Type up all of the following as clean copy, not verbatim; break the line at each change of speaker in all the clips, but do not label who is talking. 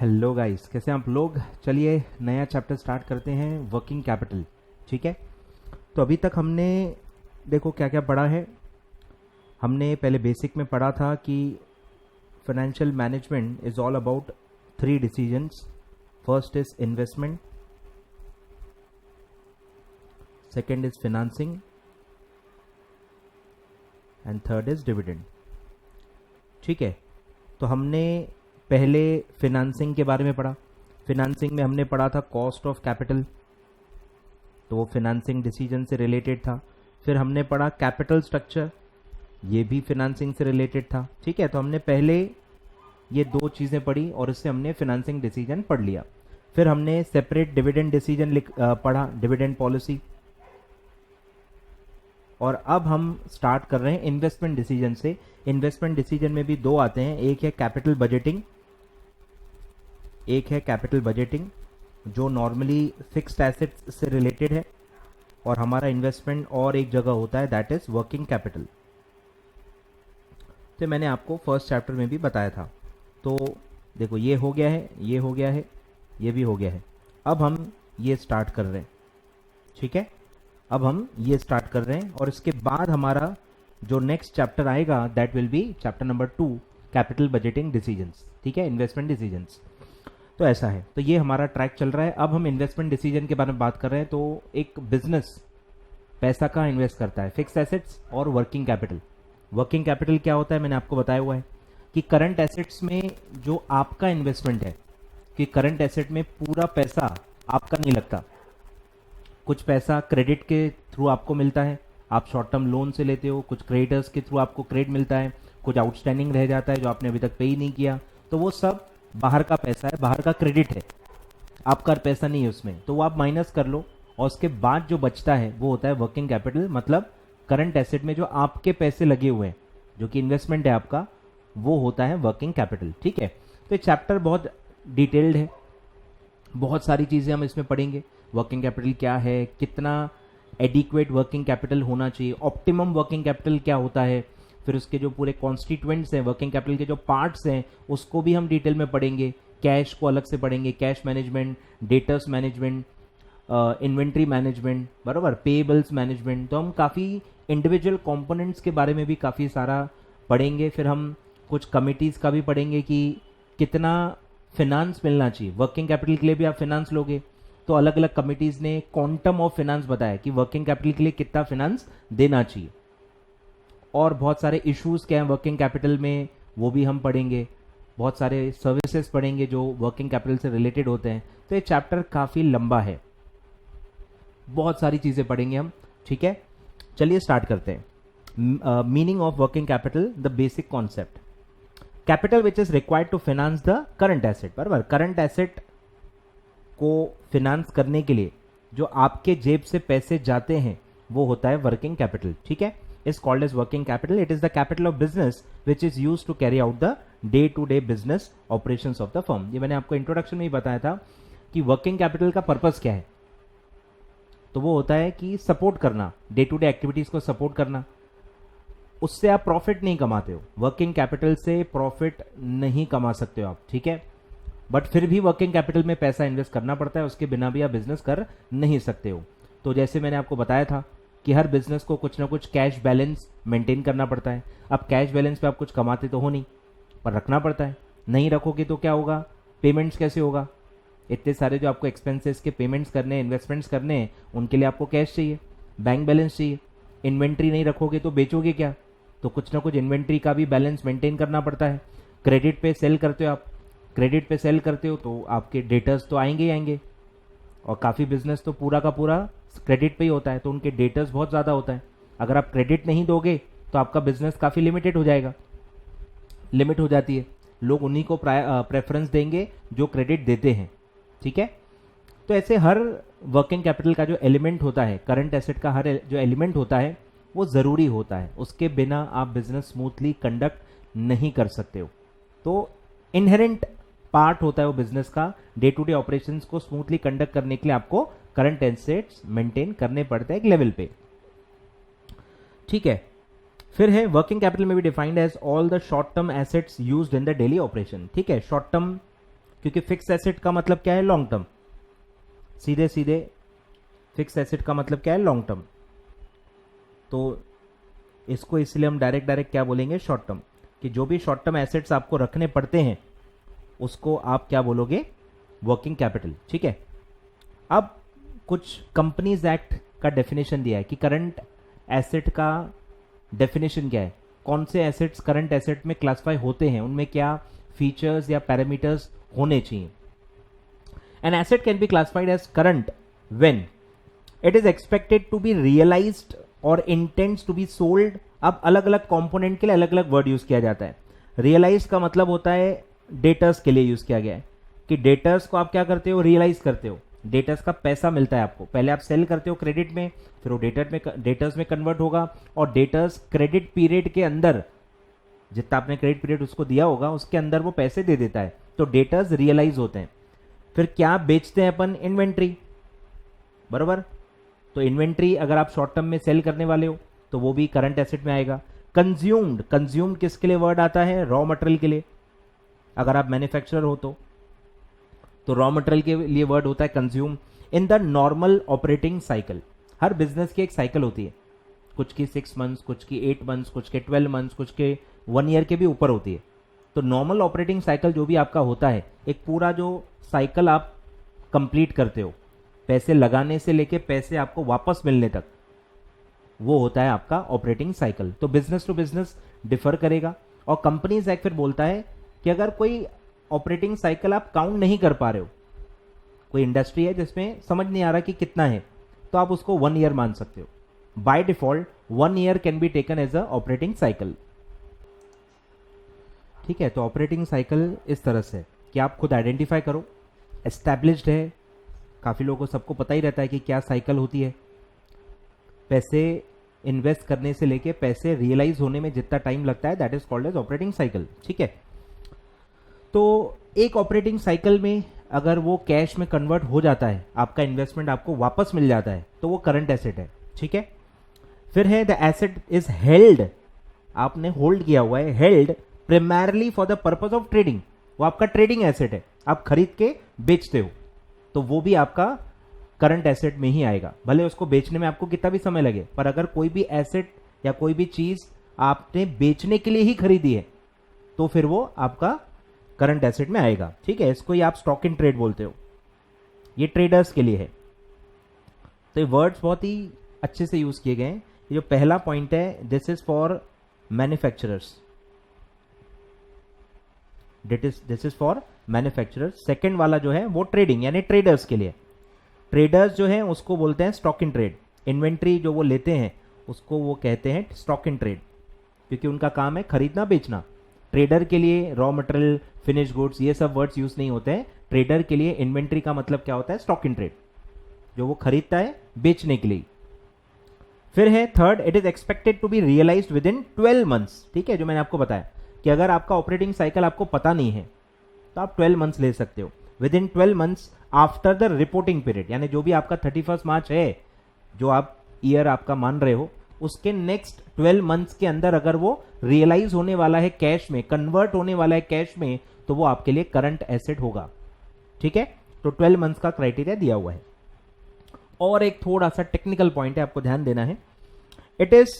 Hello guys, कैसे हैं आप लोग। चलिए नया चैप्टर स्टार्ट करते हैं, वर्किंग कैपिटल। ठीक है, तो अभी तक हमने देखो क्या क्या पढ़ा है। हमने पहले बेसिक में पढ़ा था कि financial management is all about 3 decisions. First is investment, second is financing and third is dividend. ठीक है, तो हमने पहले फिनेंसिंग के बारे में पढ़ा। फिनेंसिंग में हमने पढ़ा था कॉस्ट ऑफ कैपिटल, तो वो फिनेंसिंग डिसीजन से रिलेटेड था। फिर हमने पढ़ा कैपिटल स्ट्रक्चर, ये भी फिनेंसिंग से रिलेटेड था। ठीक है, तो हमने पहले ये 2 चीज़ें पढ़ी और इससे हमने फिनेंसिंग डिसीजन पढ़ लिया। फिर हमने सेपरेट डिविडेंड डिसीजन पढ़ा, डिविडेंड पॉलिसी। और अब हम स्टार्ट कर रहे हैं इन्वेस्टमेंट डिसीजन से। इन्वेस्टमेंट डिसीजन में भी 2 आते हैं, एक है कैपिटल बजटिंग, एक है कैपिटल बजटिंग जो नॉर्मली फिक्स्ड एसेट्स से रिलेटेड है, और हमारा इन्वेस्टमेंट और एक जगह होता है, दैट इज वर्किंग कैपिटल। तो मैंने आपको फर्स्ट चैप्टर में भी बताया था। तो देखो ये हो गया है, ये हो गया है, ये भी हो गया है। अब हम ये स्टार्ट कर रहे हैं। ठीक है, अब हम ये स्टार्ट कर रहे हैं और इसके बाद हमारा जो नेक्स्ट चैप्टर आएगा that will be chapter number 2, capital budgeting decisions. ठीक है, इन्वेस्टमेंट डिसीजंस। तो ऐसा है, तो ये हमारा ट्रैक चल रहा है। अब हम इन्वेस्टमेंट डिसीजन के बारे में बात कर रहे हैं। तो एक बिजनेस पैसा कहाँ इन्वेस्ट करता है, फिक्स एसेट्स और वर्किंग कैपिटल। वर्किंग कैपिटल क्या होता है, मैंने आपको बताया हुआ है कि करंट एसेट्स में जो आपका इन्वेस्टमेंट है, कि करंट एसेट में पूरा पैसा आपका नहीं लगता, कुछ पैसा क्रेडिट के थ्रू आपको मिलता है, आप शॉर्ट टर्म लोन से लेते हो, कुछ क्रेडिटर्स के थ्रू आपको क्रेडिट मिलता है, कुछ आउटस्टैंडिंग रह जाता है जो आपने अभी तक पे ही नहीं किया, तो वो सब बाहर का पैसा है, बाहर का क्रेडिट है, आपका पैसा नहीं है उसमें, तो वो आप माइनस कर लो। और उसके बाद जो बचता है वो होता है वर्किंग कैपिटल, मतलब करंट एसेट में जो आपके पैसे लगे हुए हैं, जो कि इन्वेस्टमेंट है आपका, वो होता है वर्किंग कैपिटल। ठीक है, तो ये चैप्टर बहुत डिटेल्ड है, बहुत सारी चीज़ें हम इसमें पढ़ेंगे। वर्किंग कैपिटल क्या है, कितना एडिक्वेट वर्किंग कैपिटल होना चाहिए, ऑप्टिमम वर्किंग कैपिटल क्या होता है, फिर उसके जो पूरे कॉन्स्टिट्यूएंट्स हैं, वर्किंग कैपिटल के जो पार्ट्स हैं उसको भी हम डिटेल में पढ़ेंगे। कैश को अलग से पढ़ेंगे, cash management, debtors management, inventory management, बराबर, पेबल्स मैनेजमेंट। तो हम काफ़ी इंडिविजुअल कंपोनेंट्स के बारे में भी काफ़ी सारा पढ़ेंगे। फिर हम कुछ कमिटीज़ का भी पढ़ेंगे कि कितना फिनांस मिलना चाहिए। वर्किंग कैपिटल के लिए भी आप फिनांस लोगे, तो अलग अलग कमिटीज़ ने क्वांटम ऑफ फिनांस बताया कि वर्किंग कैपिटल के लिए कितना फिनांस देना चाहिए। और बहुत सारे इश्यूज क्या हैं वर्किंग कैपिटल में, वो भी हम पढ़ेंगे। बहुत सारे सर्विसेज पढ़ेंगे जो वर्किंग कैपिटल से रिलेटेड होते हैं। तो ये चैप्टर काफ़ी लंबा है, बहुत सारी चीज़ें पढ़ेंगे हम। ठीक है, चलिए स्टार्ट करते हैं। Meaning of working capital, the basic concept. Capital which is required to finance the current asset, बराबर, करंट एसेट को फिनांस करने के लिए जो आपके जेब से पैसे जाते हैं वो होता है वर्किंग कैपिटल। ठीक है, is called as working capital. It is the capital of business which is used to carry out the day to day business operations of the firm. ये मैंने आपको इंट्रोडक्शन में ही बताया था कि वर्किंग कैपिटल का पर्पस क्या है। तो वो होता है कि सपोर्ट करना, डे टू डे एक्टिविटीज को सपोर्ट करना। उससे आप प्रॉफिट नहीं कमाते हो, वर्किंग कैपिटल से प्रॉफिट नहीं कमा सकते हो आप। ठीक है, बट फिर भी वर्किंग कैपिटल में पैसा इन्वेस्ट करना पड़ता है, उसके बिना भी आप बिजनेस कर नहीं सकते हो। तो जैसे मैंने आपको बताया था कि हर बिजनेस को कुछ ना कुछ कैश बैलेंस मेंटेन करना पड़ता है। अब कैश बैलेंस पे आप कुछ कमाते तो हो नहीं, पर रखना पड़ता है। नहीं रखोगे तो क्या होगा, पेमेंट्स कैसे होगा। इतने सारे जो आपको एक्सपेंसेस के पेमेंट्स करने हैं, इन्वेस्टमेंट्स करने हैं, उनके लिए आपको कैश चाहिए, बैंक बैलेंस चाहिए। इन्वेंट्री नहीं रखोगे तो बेचोगे क्या, तो कुछ ना कुछ इन्वेंट्री का भी बैलेंस मेंटेन करना पड़ता है। क्रेडिट पे सेल करते हो आप, क्रेडिट पे सेल करते हो तो आपके डेटर्स तो आएंगे ही आएंगे, और काफ़ी बिजनेस तो पूरा का पूरा क्रेडिट पे ही होता है, तो उनके डेटर्स बहुत ज़्यादा होता है। अगर आप क्रेडिट नहीं दोगे तो आपका बिजनेस काफ़ी लिमिटेड हो जाएगा, लिमिट हो जाती है। लोग उन्हीं को प्रेफरेंस देंगे जो क्रेडिट देते हैं। ठीक है, तो ऐसे हर वर्किंग कैपिटल का जो एलिमेंट होता है, करंट एसेट का हर जो एलिमेंट होता है वो ज़रूरी होता है, उसके बिना आप बिजनेस स्मूथली कंडक्ट नहीं कर सकते हो। तो इनहेरेंट पार्ट होता है वो बिजनेस का, डे टू डे ऑपरेशंस को स्मूथली कंडक्ट करने के लिए आपको करंट एसेट्स मेंटेन करने पड़ते हैं एक लेवल पे। ठीक है, फिर है वर्किंग कैपिटल में भी defined as all the short term assets used in the daily operation. ठीक है, शॉर्ट टर्म क्योंकि फिक्स एसेट का मतलब क्या है, लॉन्ग टर्म। सीधे सीधे फिक्स एसेट का मतलब क्या है, लॉन्ग टर्म। तो इसको इसलिए हम डायरेक्ट क्या बोलेंगे, शॉर्ट टर्म। कि जो भी शॉर्ट टर्म एसेट्स आपको रखने पड़ते हैं उसको आप क्या बोलोगे, वर्किंग कैपिटल। ठीक है, अब कुछ कंपनीज एक्ट का डेफिनेशन दिया है कि करंट एसेट का डेफिनेशन क्या है, कौन से एसेट्स करंट एसेट में क्लासिफाई होते हैं, उनमें क्या फीचर्स या पैरामीटर्स होने चाहिए। An asset can be classified as current when it is expected to be realised और इंटेंड्स टू बी सोल्ड। अब अलग अलग कंपोनेंट के लिए अलग अलग वर्ड यूज किया जाता है। रियलाइज का मतलब होता है डेटर्स के लिए यूज किया गया है कि डेटर्स को आप क्या करते हो, रियलाइज करते हो। डेटर्स का पैसा मिलता है आपको, पहले आप सेल करते हो क्रेडिट में, फिर वो डेटर्स में कन्वर्ट होगा और डेटर्स क्रेडिट पीरियड के अंदर जितना आपने क्रेडिट पीरियड उसको दिया होगा उसके अंदर वो पैसे दे देता है, तो डेटर्स रियलाइज होते हैं। फिर क्या बेचते हैं अपन, इन्वेंट्री, बराबर। तो इन्वेंट्री अगर आप शॉर्ट टर्म में सेल करने वाले हो तो वो भी करंट एसेट में आएगा। कंज्यूम्ड किसके लिए वर्ड आता है, रॉ मटेरियल के लिए। अगर आप मैन्युफैक्चरर हो तो रॉ मटेरियल के लिए वर्ड होता है consume. In the normal operating cycle, her business की एक साइकिल होती है, कुछ की 6 मंथ्स, कुछ की 8 मंथ्स, कुछ के 12 मंथ्स, कुछ के 1 ईयर के भी ऊपर होती है। तो नॉर्मल ऑपरेटिंग साइकिल जो भी आपका होता है, एक पूरा जो साइकिल आप कंप्लीट करते हो, पैसे लगाने से लेके पैसे आपको वापस मिलने तक, वो होता है आपका ऑपरेटिंग साइकिल। तो बिजनेस टू बिजनेस डिफर करेगा। और कंपनीज एक्ट फिर बोलता है कि अगर कोई ऑपरेटिंग साइकिल आप काउंट नहीं कर पा रहे हो, कोई इंडस्ट्री है जिसमें समझ नहीं आ रहा कि कितना है, तो आप उसको 1 ईयर मान सकते हो। By default 1 year can be taken as a operating cycle. ठीक है, तो ऑपरेटिंग साइकिल इस तरह से कि आप खुद आइडेंटिफाई करो, एस्टैब्लिश्ड है, काफी लोगों को सबको पता ही रहता है कि क्या साइकिल होती है। पैसे इन्वेस्ट करने से लेके पैसे रियलाइज होने में जितना टाइम लगता है, that is called as operating cycle. ठीक है, तो एक ऑपरेटिंग साइकिल में अगर वो कैश में कन्वर्ट हो जाता है, आपका इन्वेस्टमेंट आपको वापस मिल जाता है, तो वो करंट एसेट है। ठीक है, फिर है द एसेट इज हेल्ड, आपने होल्ड किया हुआ है, held primarily for the purpose of trading, वो आपका ट्रेडिंग एसेट है, आप खरीद के बेचते हो, तो वो भी आपका करंट एसेट में ही आएगा। भले उसको बेचने में आपको कितना भी समय लगे, पर अगर कोई भी एसेट या कोई भी चीज आपने बेचने के लिए ही खरीदी है तो फिर वो आपका करंट एसेट में आएगा। ठीक है, इसको ही आप स्टॉक इन ट्रेड बोलते हो, ये ट्रेडर्स के लिए है। तो ये वर्ड्स बहुत ही अच्छे से यूज किए गए हैं। ये जो पहला पॉइंट है, this is for manufacturers, this is for manufacturers. Second वाला जो है वो ट्रेडिंग यानी ट्रेडर्स के लिए। ट्रेडर्स जो है उसको बोलते हैं स्टॉक इन ट्रेड। इन्वेंट्री जो वो लेते हैं उसको वो कहते हैं स्टॉक इन ट्रेड, क्योंकि उनका काम है खरीदना बेचना। ट्रेडर के लिए रॉ मटेरियल, फिनिश गुड्स, ये सब वर्ड्स यूज नहीं होते हैं। ट्रेडर के लिए इन्वेंट्री का मतलब क्या होता है, स्टॉक इन ट्रेड, जो वो खरीदता है बेचने के लिए। फिर है third, it is expected to be realised within 12 months. ठीक है, जो मैंने आपको बताया कि अगर आपका ऑपरेटिंग साइकिल आपको पता नहीं है तो आप 12 मंथ्स ले सकते हो। With in 12 months after the reporting period, यानी जो भी आपका 31 मार्च है, जो आप ईयर आपका मान रहे हो, उसके नेक्स्ट 12 मंथ्स के अंदर अगर वो रियलाइज होने वाला है कैश में, कन्वर्ट होने वाला है कैश में, तो वो आपके लिए करंट एसेट होगा। ठीक है, तो 12 मंथ्स का क्राइटेरिया दिया हुआ है। और एक थोड़ा सा टेक्निकल पॉइंट है, आपको ध्यान देना है। It is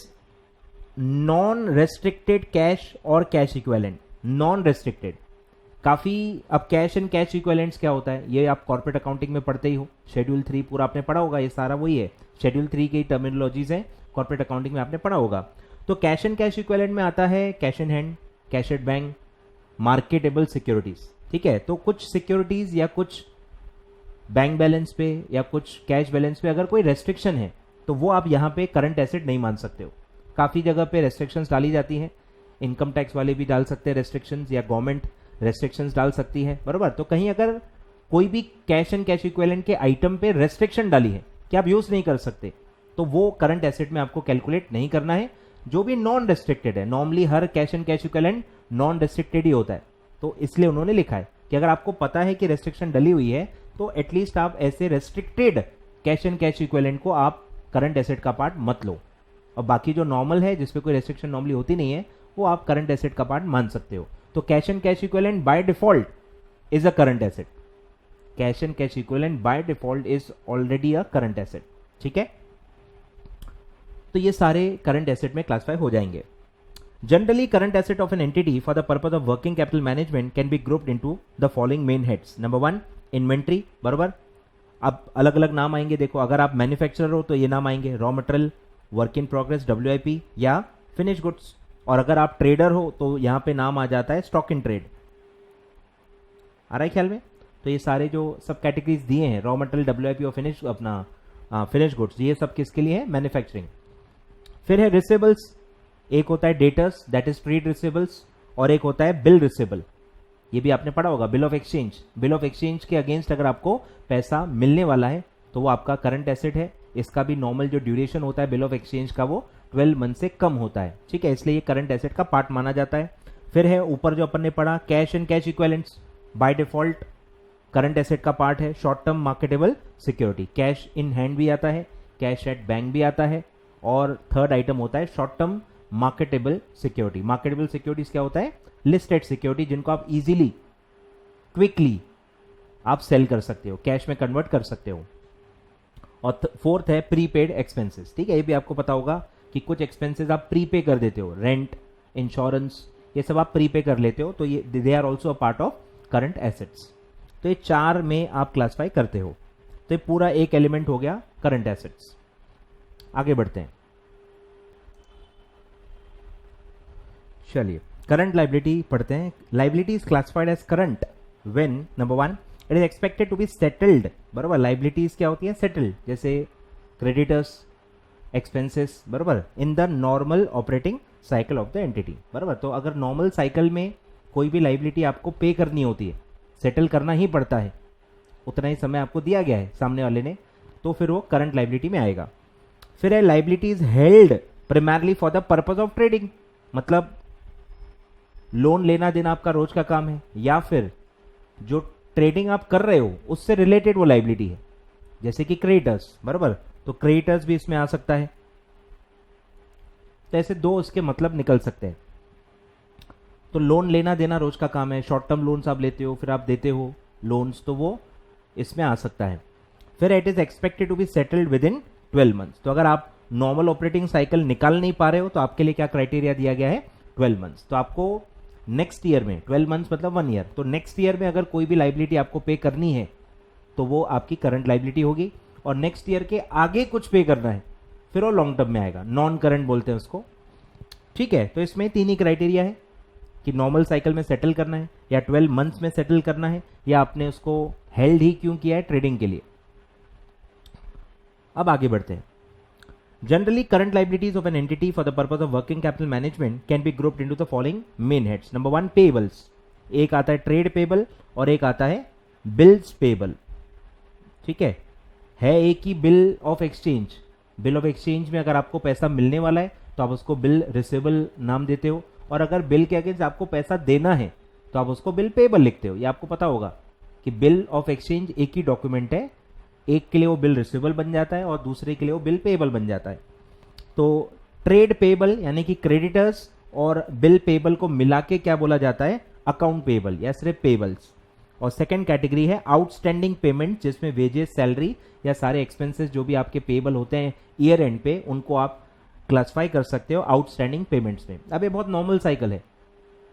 non restricted cash और कैश इक्विवेलेंट। नॉन रेस्ट्रिक्टेड काफी, अब कैश एंड कैश इक्विवेलेंट्स क्या होता है ये आप कॉर्पोरेट अकाउंटिंग में पढ़ते ही हो, शेड्यूल 3 पूरा आपने पढ़ा होगा, ये सारा वही है, शेड्यूल 3 की टर्मिनोलॉजीज है, कॉर्पोरेट अकाउंटिंग में आपने पढ़ा होगा। तो कैश एंड कैश इक्विवेलेंट में आता है cash in hand, cash at bank, marketable securities. ठीक है, तो कुछ सिक्योरिटीज या कुछ बैंक बैलेंस पे या कुछ कैश बैलेंस पे अगर कोई रेस्ट्रिक्शन है तो वो आप यहाँ पे करंट एसेट नहीं मान सकते हो। काफी जगह पे रेस्ट्रिक्शंस डाली जाती हैं, इनकम टैक्स वाले भी डाल सकते हैं रेस्ट्रिक्शंस, या गवर्नमेंट रेस्ट्रिक्शंस डाल सकती है, बराबर। तो कहीं अगर कोई भी कैश एंड कैश इक्विवेलेंट के आइटम पे रेस्ट्रिक्शन डाली है कि आप यूज नहीं कर सकते, तो वो करंट एसेट में आपको कैलकुलेट नहीं करना है। जो भी नॉन रेस्ट्रिक्टेड है, नॉर्मली हर cash and cash equivalent non restricted ही होता है, तो इसलिए उन्होंने लिखा है कि अगर आपको पता है कि रेस्ट्रिक्शन डली हुई है तो एटलीस्ट आप ऐसे restricted cash and cash equivalent को आप करंट एसेट का पार्ट मत लो, और बाकी जो नॉर्मल है जिसपे कोई रेस्ट्रिक्शन नॉर्मली होती नहीं है वो आप करंट एसेट का पार्ट मान सकते हो। तो cash and cash equivalent by default is a current asset, cash and cash equivalent by default is already a current asset, ठीक है। तो ये सारे करंट एसेट में क्लासिफाई हो जाएंगे। Generally current asset of an entity for the purpose of working capital management can be grouped into the following main heads. Number 1 inventory, बराबर। अब अलग अलग नाम आएंगे, देखो अगर आप मैन्युफैक्चरर हो तो ये नाम आएंगे, raw material, work in progress WIP या फिनिश गुड्स। और अगर आप ट्रेडर हो तो यहां पे नाम आ जाता है स्टॉक इन ट्रेड। आ रहा है ख्याल में? तो ये सारे जो सब कैटेगरीज दिए हैं, रॉ मटेरियल, WIP और फिनिश अपना फिनिश गुड्स, ये सब किसके लिए है? मैन्युफैक्चरिंग। फिर है रिसीवेबल्स, एक होता है debtors that is trade receivables, और एक होता है बिल रिसीवेबल, ये भी आपने पढ़ा होगा, bill of exchange. Bill of exchange के अगेंस्ट अगर आपको पैसा मिलने वाला है तो वो आपका करंट एसेट है। इसका भी नॉर्मल जो ड्यूरेशन होता है बिल ऑफ एक्सचेंज का वो 12 मंथ से कम होता है, ठीक है, इसलिए ये करंट एसेट का पार्ट माना जाता है। फिर है ऊपर जो अपन ने पढ़ा cash and cash equivalents, by default current asset का पार्ट है। Short term marketable security, cash in hand भी आता है, कैश एट बैंक भी आता है, और थर्ड आइटम होता है short term marketable security. Marketable securities क्या होता है? लिस्टेड सिक्योरिटी, जिनको आप इजीली क्विकली आप सेल कर सकते हो, कैश में कन्वर्ट कर सकते हो। और फोर्थ है प्रीपेड एक्सपेंसेस, ठीक है, ये भी आपको पता होगा कि कुछ एक्सपेंसेस आप प्रीपे कर देते हो, रेंट, इंश्योरेंस, ये सब आप प्रीपे कर लेते हो, तो ये they are also a part of current assets. तो ये 4 में आप क्लासिफाई करते हो, तो ये पूरा एक एलिमेंट हो गया करंट एसेट्स। आगे बढ़ते हैं, चलिए करंट लाइबिलिटी पढ़ते हैं। Liability is classified as current when number 1 it is expected to be settled, बराबर। लाइबिलिटीज क्या होती है? सेटल्ड, जैसे क्रेडिटर्स, एक्सपेंसेस, बराबर, in the normal operating cycle of the entity, बराबर। तो अगर नॉर्मल साइकिल में कोई भी लाइबिलिटी आपको पे करनी होती है, सेटल करना ही पड़ता है, उतना ही समय आपको दिया गया है सामने वाले ने, तो फिर वो करंट लाइबिलिटी में आएगा। फिर है liabilities held primarily for the purpose of trading, मतलब लोन लेना देना आपका रोज का काम है, या फिर जो ट्रेडिंग आप कर रहे हो उससे रिलेटेड वो लाइबिलिटी है, जैसे कि क्रेडिटर्स, बराबर, तो क्रेडिटर्स भी इसमें आ सकता है। तो ऐसे दो इसके मतलब निकल सकते हैं। तो लोन लेना देना रोज का काम है, शॉर्ट टर्म लोन्स आप लेते हो, फिर आप देते हो लोन्स, तो वो इसमें आ सकता है। फिर it is expected to be settled within 12 months, तो अगर आप नॉर्मल ऑपरेटिंग साइकिल निकाल नहीं पा रहे हो तो आपके लिए क्या क्राइटेरिया दिया गया है? 12 मंथ्स। तो आपको नेक्स्ट ईयर में, 12 मंथ्स मतलब 1 ईयर, तो नेक्स्ट ईयर में अगर कोई भी लाइबिलिटी आपको पे करनी है तो वो आपकी करंट लाइबिलिटी होगी, और नेक्स्ट ईयर के आगे कुछ पे करना है फिर वो लॉन्ग टर्म में आएगा, नॉन करंट बोलते हैं उसको, ठीक है। तो इसमें 3 ही क्राइटेरिया है कि नॉर्मल साइकिल में सेटल करना है, या 12 मंथ्स में सेटल करना है, या आपने उसको हेल्ड ही क्यों किया है? ट्रेडिंग के लिए। अब आगे बढ़ते हैं। Generally, current liabilities of an entity for the purpose of working capital management can be grouped into the following main heads. Number 1 payables, एक आता है ट्रेड पेबल और एक आता है बिल्स पेबल, ठीक है एक ही bill of exchange. Bill of exchange में अगर आपको पैसा मिलने वाला है तो आप उसको बिल रिसीवेबल नाम देते हो, और अगर बिल के अगेंस्ट आपको पैसा देना है तो आप उसको बिल पेबल लिखते हो। ये आपको पता होगा कि बिल ऑफ एक्सचेंज एक ही डॉक्यूमेंट है, एक के लिए वो बिल रिसीवेबल बन जाता है और दूसरे के लिए वो बिल पेबल बन जाता है। तो ट्रेड पेबल यानी कि क्रेडिटर्स और बिल पेबल को मिला के क्या बोला जाता है? अकाउंट पेबल या सिर्फ पेबल्स। और सेकंड कैटेगरी है आउटस्टैंडिंग पेमेंट, जिसमें वेजेस, सैलरी या सारे एक्सपेंसेस जो भी आपके पेबल होते हैं ईयर एंड पे, उनको आप क्लासिफाई कर सकते हो आउटस्टैंडिंग पेमेंट्स में। अब ये बहुत नॉर्मल साइकिल है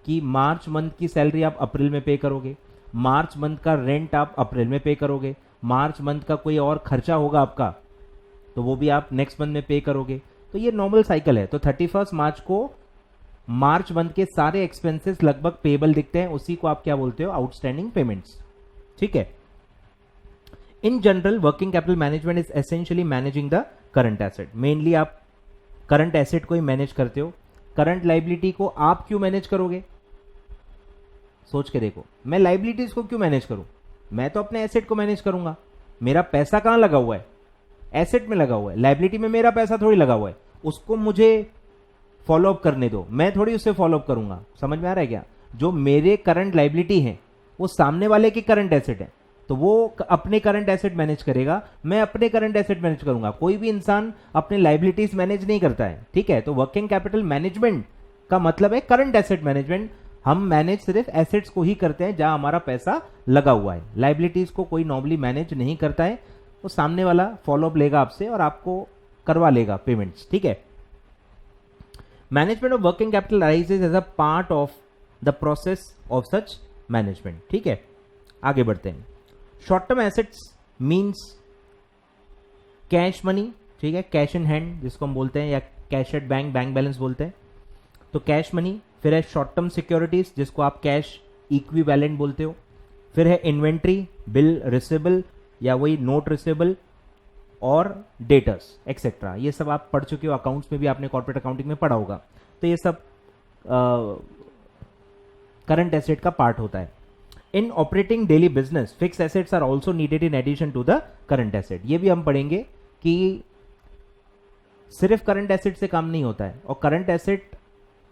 कि मार्च मंथ की सैलरी आप अप्रैल में पे करोगे, मार्च मंथ का रेंट आप अप्रैल में पे करोगे, मार्च मंथ का कोई और खर्चा होगा आपका तो वो भी आप नेक्स्ट मंथ में पे करोगे। तो ये नॉर्मल साइकिल है। तो 31 मार्च को मार्च मंथ के सारे एक्सपेंसेस लगभग पेबल दिखते हैं, उसी को आप क्या बोलते हो? आउटस्टैंडिंग पेमेंट्स, ठीक है। In general working capital management is essentially managing the current asset. Mainly आप करंट एसेट को ही मैनेज करते हो। करंट लाइबिलिटी को आप क्यों मैनेज करोगे? सोच के देखो, मैं लाइबिलिटीज को क्यों मैनेज करूं? मैं तो अपने एसेट को मैनेज करूंगा। मेरा पैसा कहां लगा हुआ है? एसेट में लगा हुआ है। लाइबिलिटी में मेरा पैसा थोड़ी लगा हुआ है, उसको मुझे फॉलो अप करने दो, मैं थोड़ी उससे फॉलो अप करूंगा। समझ में आ रहा है क्या? जो मेरे करंट लाइबिलिटी है वो सामने वाले की करंट एसेट है, तो वो अपने करंट एसेट मैनेज करेगा, मैं अपने करंट एसेट मैनेज करूंगा। कोई भी इंसान अपने लाइबिलिटीज मैनेज नहीं करता है, ठीक है। तो वर्किंग कैपिटल मैनेजमेंट का मतलब है करंट एसेट मैनेजमेंट, हम मैनेज सिर्फ एसेट्स को ही करते हैं जहां हमारा पैसा लगा हुआ है, लाइबिलिटीज को कोई नॉर्मली मैनेज नहीं करता है, वो सामने वाला फॉलोअप लेगा आपसे और आपको करवा लेगा पेमेंट्स, ठीक है। Management of working capital arises as a part of the process of such management, ठीक है। आगे बढ़ते हैं। Short term assets means cash money, ठीक है, कैश इन हैंड जिसको हम बोलते हैं, या cash at bank, bank balance बोलते हैं, तो कैश मनी। फिर है शॉर्ट टर्म सिक्योरिटीज जिसको आप कैश इक्विवेलेंट बोलते हो। फिर है इन्वेंट्री, बिल रिसेबल या वही नोट रिसेबल और डेटर्स एक्सेट्रा, ये सब आप पढ़ चुके हो, अकाउंट्स में भी आपने कॉर्पोरेट अकाउंटिंग में पढ़ा होगा। तो ये सब करंट एसेट का पार्ट होता है। In operating daily business fix assets are also needed in addition to the current asset. ये भी हम पढ़ेंगे कि सिर्फ करंट एसेट से काम नहीं होता है, और करंट एसेट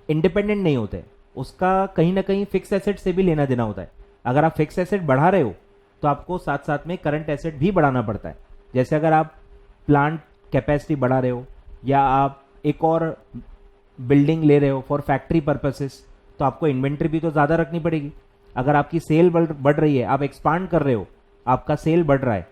इंडिपेंडेंट नहीं होते, उसका कहीं ना कहीं फिक्स एसेट से भी लेना देना होता है। अगर आप फिक्स एसेट बढ़ा रहे हो तो आपको साथ साथ में करंट एसेट भी बढ़ाना पड़ता है। जैसे अगर आप प्लांट कैपेसिटी बढ़ा रहे हो या आप एक और बिल्डिंग ले रहे हो फॉर फैक्ट्री पर्पसेस, तो आपको इन्वेंट्री भी तो ज़्यादा रखनी पड़ेगी। अगर आपकी सेल बढ़ रही है, आप एक्सपांड कर रहे हो, आपका सेल बढ़ रहा है,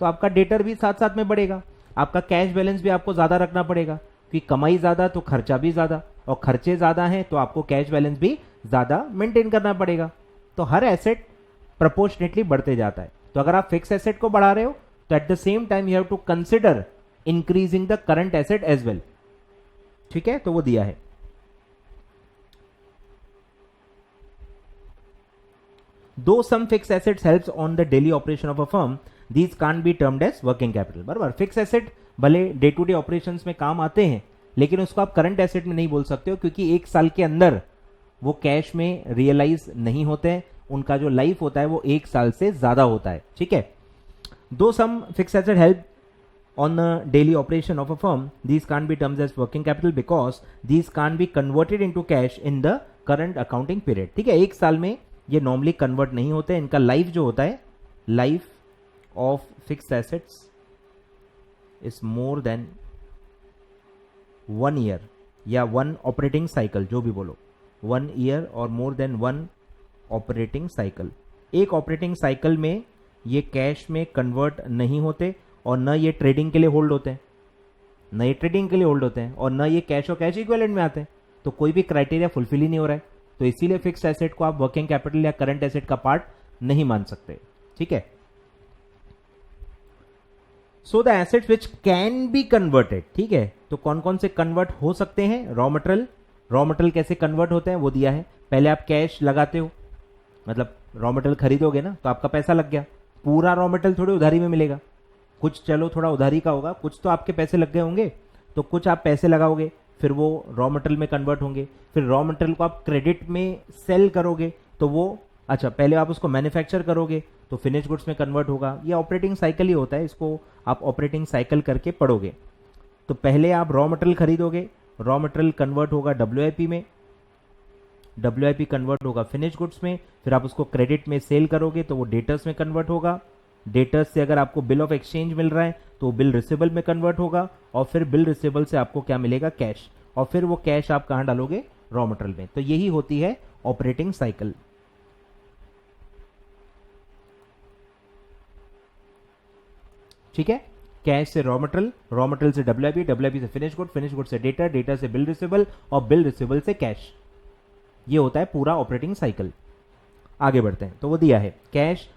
तो आपका डेटर भी साथ साथ में बढ़ेगा, आपका कैश बैलेंस भी आपको ज़्यादा रखना पड़ेगा, क्योंकि कमाई ज़्यादा तो खर्चा भी ज़्यादा, और खर्चे ज़्यादा हैं तो आपको कैश बैलेंस भी ज़्यादा मेंटेन करना पड़ेगा। तो हर एसेट प्रोपोर्शनेटली बढ़ते जाता है। तो अगर आप फिक्स एसेट को बढ़ा रहे हो तो at the same time you have to consider increasing the current asset as well, ठीक है। तो वो दिया है। Though some fix assets helps on the daily operation of a firm, these can't be termed as working capital. बराबर, fix asset भले day to day operations में काम आते हैं, लेकिन उसको आप करंट एसेट में नहीं बोल सकते हो, क्योंकि एक साल के अंदर वो कैश में रियलाइज नहीं होते हैं, उनका जो लाइफ होता है वो एक साल से ज्यादा होता है, ठीक है। Though some fix asset help on the daily operation of a firm, these can't be termed as working capital because these can't be converted into cash in the current accounting period, ठीक है। एक साल में ये normally convert नहीं होते, इनका life जो होता है, life of fix assets is more than 1 year या 1 ऑपरेटिंग साइकिल, जो भी बोलो, 1 ईयर और मोर देन 1 ऑपरेटिंग साइकिल। एक ऑपरेटिंग साइकिल में ये कैश में कन्वर्ट नहीं होते, और न ये ट्रेडिंग के लिए होल्ड होते हैं, न ये ट्रेडिंग के लिए होल्ड होते हैं, और न ये कैश और कैश इक्विवेलेंट में आते हैं। तो कोई भी क्राइटेरिया फुलफिल ही नहीं हो रहा है, तो इसीलिए फिक्स एसेट को आप वर्किंग कैपिटल या करंट एसेट का पार्ट नहीं मान सकते, ठीक है। So the assets which can be converted, ठीक है। तो कौन कौन से कन्वर्ट हो सकते हैं? Raw material. रॉ मटेरियल कैसे कन्वर्ट होते हैं वो दिया है। पहले आप कैश लगाते हो, मतलब रॉ मटेरियल खरीदोगे ना, तो आपका पैसा लग गया, पूरा रॉ मटेरियल थोड़ी उधारी में मिलेगा, कुछ चलो थोड़ा उधारी का होगा, कुछ तो आपके पैसे लग गए होंगे, तो कुछ आप पैसे लगाओगे, फिर वो रॉ मटेरियल में कन्वर्ट होंगे, फिर रॉ मटेरियल को आप क्रेडिट में सेल करोगे, तो वो अच्छा पहले आप उसको मैन्युफैक्चर करोगे तो फिनिश गुड्स में कन्वर्ट होगा। ये ऑपरेटिंग साइकिल ही होता है, इसको आप ऑपरेटिंग साइकिल करके पढ़ोगे। तो पहले आप रॉ मटेरियल खरीदोगे, रॉ मटेरियल कन्वर्ट होगा WIP में, WIP कन्वर्ट होगा फिनिश गुड्स में, फिर आप उसको क्रेडिट में सेल करोगे तो वो डेटर्स में कन्वर्ट होगा, डेटर्स से अगर आपको बिल ऑफ एक्सचेंज मिल रहा है तो बिल रिसीवेबल में कन्वर्ट होगा, और फिर बिल रिसीवेबल से आपको क्या मिलेगा? कैश, और फिर वो कैश आप कहां डालोगे? रॉ मटेरियल में। तो यही होती है ऑपरेटिंग साइकिल। ठीक है, कैश से रॉ मटेरियल, रॉ मटेरियल से WIP से फिनिश गुड से डेटा से बिल रिसीवेबल, और बिल रिसीवेबल से कैश। ये होता है पूरा ऑपरेटिंग साइकिल। आगे बढ़ते हैं, तो वो दिया है cash,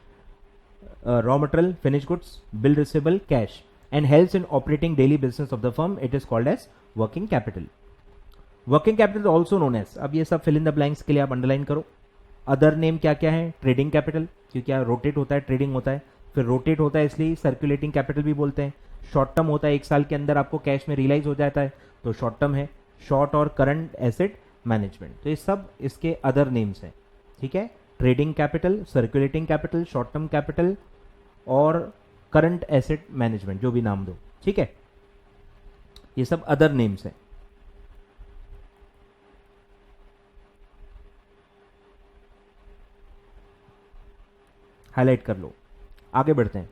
raw material, finish goods, bill receivable, cash, and helps in operating daily business of the firm, it is called as working capital. Working capital also known as, अब ये सब फिल इन द ब्लैंक्स के लिए आप underline करो। Other name क्या क्या है? ट्रेडिंग कैपिटल, क्योंकि रोटेट होता है, ट्रेडिंग होता है, फिर रोटेट होता है इसलिए सर्कुलेटिंग कैपिटल भी बोलते हैं। शॉर्ट टर्म होता है, एक साल के अंदर आपको कैश में रियलाइज हो जाता है तो शॉर्ट टर्म है। शॉर्ट और करंट एसेट मैनेजमेंट, तो ये सब इसके अदर नेम्स हैं। ठीक है, trading capital, circulating capital, short term capital और करंट एसेट मैनेजमेंट, जो भी नाम दो। ठीक है, ये सब अदर नेम्स हैं। हाईलाइट कर लो, आगे बढ़ते हैं।